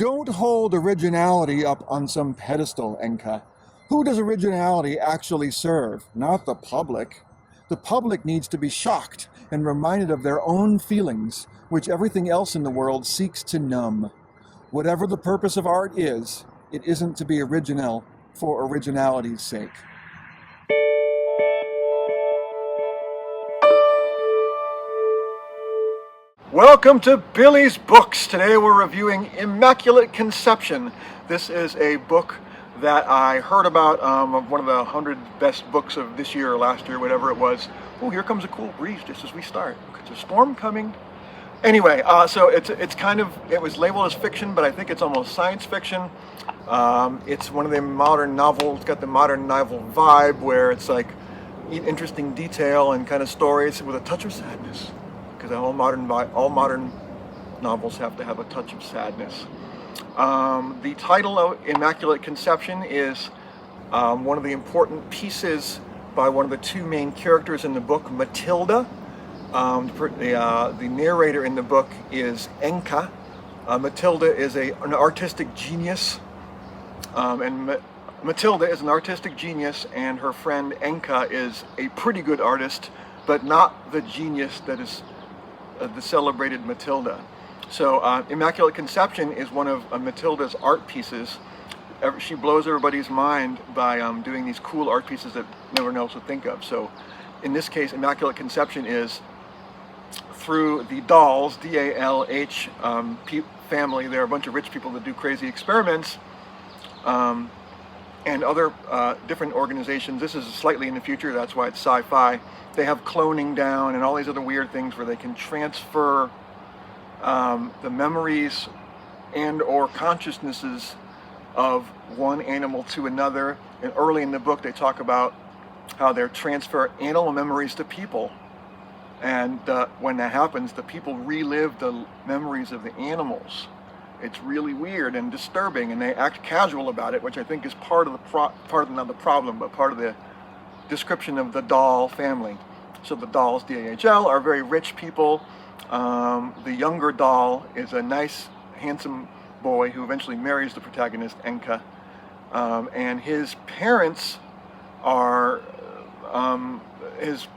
Don't hold originality up on some pedestal, Enka. Who does originality actually serve? Not the public. The public needs to be shocked and reminded of their own feelings, which everything else in the world seeks to numb. Whatever the purpose of art is, it isn't to be original for originality's sake. Welcome to Billy's Books. Today we're reviewing Immaculate Conception. This is a book that I heard about of one of the 100 best books of this year or last year, whatever it was. Oh, here comes a cool breeze just as we start. It's a storm coming. Anyway, so it was labeled as fiction, but I think it's almost science fiction. It's one of the modern novels. It's got the modern novel vibe where it's like interesting detail and kind of stories with a touch of sadness. Because all modern novels have to have a touch of sadness. The title of Immaculate Conception is one of the important pieces by one of the two main characters in the book, Matilda. The narrator in the book is Enka. Matilda is an artistic genius, Matilda is an artistic genius, and her friend Enka is a pretty good artist, but not the genius that is the celebrated Matilda. So Immaculate Conception is one of Matilda's art pieces. She blows everybody's mind by doing these cool art pieces that no one else would think of. So in this case, Immaculate Conception is through the Dalh, D-A-L-H family. They're a bunch of rich people that do crazy experiments, and other different organizations. This is slightly in the future, that's why it's sci-fi. They have cloning down and all these other weird things where they can transfer the memories and or consciousnesses of one animal to another. And early in the book they talk about how they transfer animal memories to people. And when that happens, the people relive the memories of the animals. It's really weird and disturbing, and they act casual about it, which I think is part of not the problem, but part of the description of the Dalh family. So the Dalhs, D-A-H-L, are very rich people. The younger Dalh is a nice, handsome boy who eventually marries the protagonist, Enka. And his parents are, his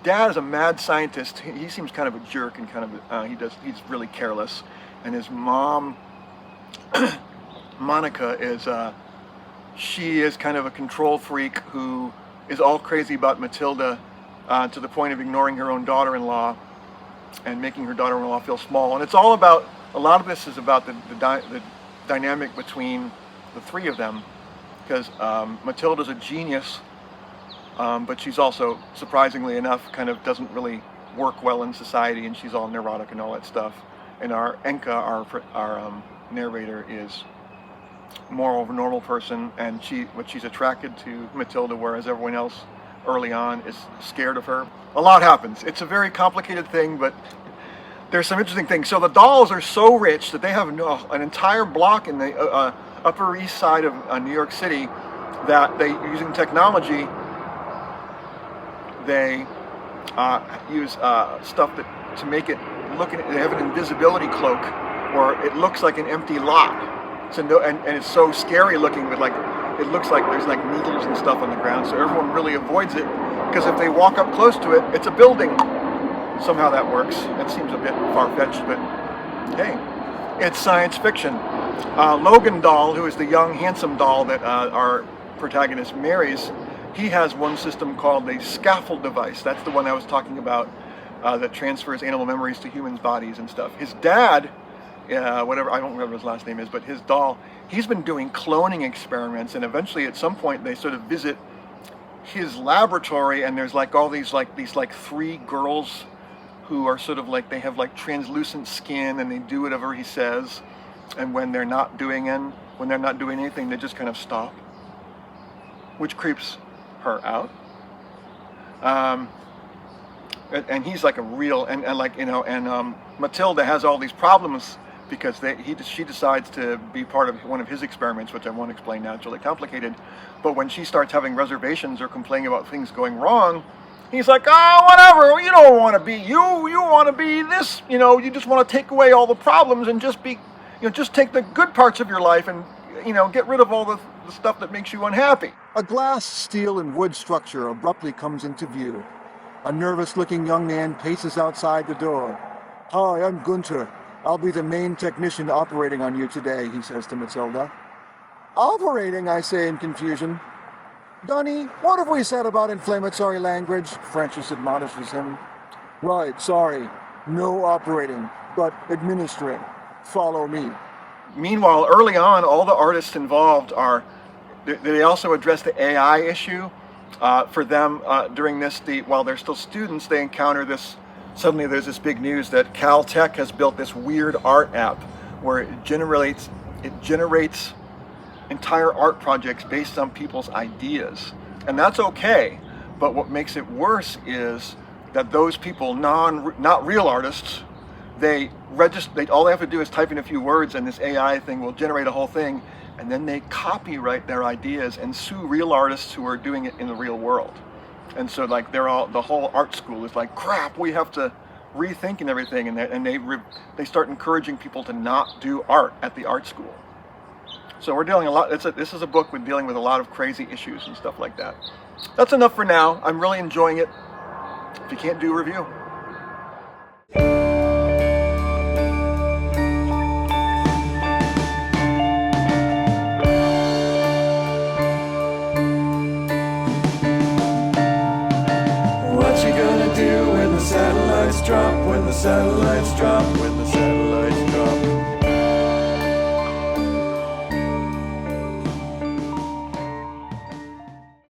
dad is a mad scientist. He seems kind of a jerk and kind of, he's really careless. And his mom, Monica, she is kind of a control freak who is all crazy about Matilda to the point of ignoring her own daughter-in-law and making her daughter-in-law feel small. And it's all about, a lot of this is about the dynamic between the three of them, because Matilda's a genius, but she's also, surprisingly enough, kind of doesn't really work well in society, and she's all neurotic and all that stuff. And our Enka, our narrator, is more of a normal person, and she's attracted to Matilda, whereas everyone else early on is scared of her. A lot happens. It's a very complicated thing, but there's some interesting things. So the Dalhs are so rich that they have an entire block in the Upper East Side of New York City that they, using technology, they use stuff to make it look at. They have an invisibility cloak where it looks like an empty lot. So and it's so scary looking, but like it looks like there's like needles and stuff on the ground. So everyone really avoids it, because if they walk up close to it, it's a building. Somehow that works. It seems a bit far-fetched, but hey, it's science fiction. Logan Dalh, who is the young, handsome Dalh that our protagonist marries, he has one system called the scaffold device. That's the one I was talking about, that transfers animal memories to humans' bodies and stuff. His dad, whatever, I don't remember what his last name is, but his Dalh, he's been doing cloning experiments, and eventually at some point they sort of visit his laboratory, and there's like all these three girls who are sort of like, they have like translucent skin, and they do whatever he says, and when they're not doing anything, they just kind of stop, which creeps her out. And he's like a real, and like, you know, and Matilda has all these problems because she decides to be part of one of his experiments, which I won't explain now, it's really complicated. But when she starts having reservations or complaining about things going wrong, he's like, oh, whatever, you don't want to be you want to be this, you know, you just want to take away all the problems and just be just take the good parts of your life and, get rid of all the stuff that makes you unhappy. A glass, steel, and wood structure abruptly comes into view. A nervous-looking young man paces outside the door. "Hi, I'm Gunther. I'll be the main technician operating on you today," he says to Matilda. "Operating," I say in confusion. "Dunny, what have we said about inflammatory language?" Francis admonishes him. "Right, sorry. No operating, but administering. Follow me." Meanwhile, early on, all the artists involved they also address the AI issue. For them, during this, while they're still students, they encounter this. Suddenly there's this big news that Caltech has built this weird art app where it generates entire art projects based on people's ideas. And that's okay, but what makes it worse is that those people, not real artists, they register. All they have to do is type in a few words, and this AI thing will generate a whole thing, and then they copyright their ideas and sue real artists who are doing it in the real world. And so, like, the whole art school is like, crap, we have to rethink and everything, and they start encouraging people to not do art at the art school. So we're dealing a lot. This is a book with dealing with a lot of crazy issues and stuff like that. That's enough for now. I'm really enjoying it. If you can't do a review. What you gonna do when the satellites drop, when the satellites drop, when the satellites